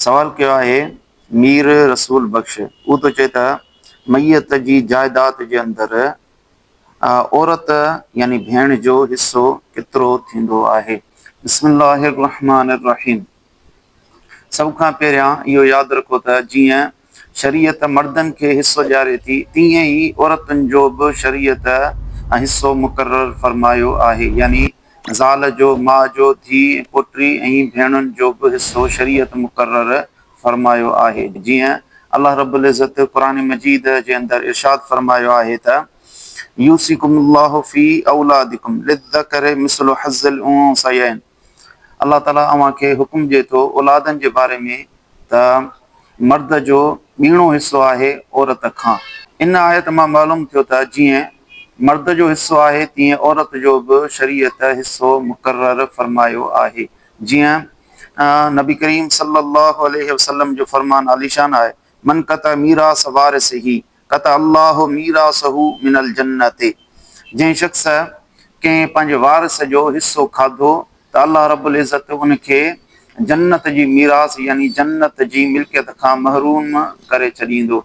सवाल कयो आहे मीर रसूल बख्श। वो तो चए त मैयत जी जायदाद जे अंदर औरत यानी भेण जो हिस्सो केतिरो थींदो आहे। बिस्मिल्लाहिर रहमानिर रहीम। सब खां पहिरियां इहो यादि रखो त जीअं शरीयत मर्दनि खे हिस्सो ॾियारे थी, तीअं ई औरतुनि जो बि शरीयत हिस्सो मुक़ररु फरमायो आहे। यानी ज़ाल जो, माउ जो, धीउ पुटी ऐं भेणुनि जो बि हिस्सो शरीयत मुक़ररु फरमायो आहे। जीअं अल्लाह रब्बुल इज़्ज़त क़ुरान मजीद जे अंदरि इरशाद फरमायो आहे त यूसिकुमुल्लाहु फी औलादिकुम लिज़्ज़करि मिस्लु हज़्ज़िल उन्सयैन। अल्लाह ताला अव्हां खे हुकुम ॾिए थो औलादनि जे बारे में त मर्द जो ॿीणो हिस्सो आहे औरत खां। इन आयत मां मालूम थियो त जीअं मर्द जो हिस्सो आहे तीअं औरत जो बि शरीयत हिस्सो मुक़ररु फरमायो आहे। जीअं नबी करीम सल्लल्लाहु अलैहि वसल्लम जो फरमान आलीशान आहे, मन कता मीरास वारिसिही कता अल्लाहु मीरासहू मिनल जन्नत। जंहिं शख़्स कंहिं पंहिंजे वारिस जो हिस्सो खाधो त अल्लाह रब्बुल इज़्ज़त उनखे जन्नत जी मीरास यानी जन्नत जी मिल्कियत खां महरूम करे छॾींदो।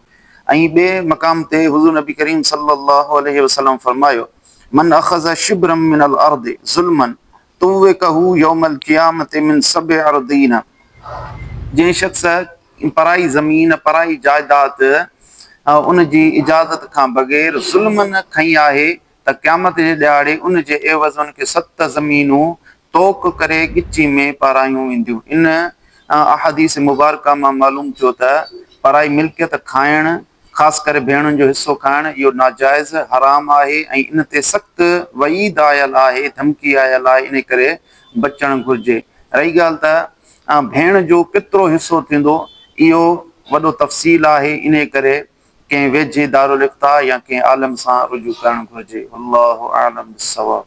ऐं ॿिए मक़ाम ते हुज़ूर नबी करीम सल्लल्लाहु अलैहि वसल्लम फरमायो, मन अख़ज़ शिब्रम मिनल अर्दि ज़ुल्मन तुव्विकहू यौमल क़ियामत मिन सब'i अर्दीन। जंहिं शख़्स पराई ज़मीन, पराई जायदाद उन जी इजाज़त खां बग़ैर ज़ुल्मन खई आहे त क़यामत जे ॾियारे उन जे एवज़ उनखे 7 ज़मीनूं तोक करे ॻिची में पारायूं वेंदियूं। इन अहादीस मुबारका मां मालूम थियो त पराई मिल्कियत खाइणु, ख़ासि करे भेणुनि जो हिस्सो खाइणु, इहो नाजाइज़ हराम आहे ऐं इन ते सख़्तु वईद आयल आहे, धमकी आयल आहे। इन करे बचणु घुरिजे। रही ॻाल्हि त भेण जो केतिरो हिस्सो थींदो, इहो वॾो तफ़सील आहे। इन करे कंहिं वेझे दारुल इफ्ता या कंहिं आलम सां रुजू करणु घुरिजे। अल्लाहु आलम बिस्सवाब।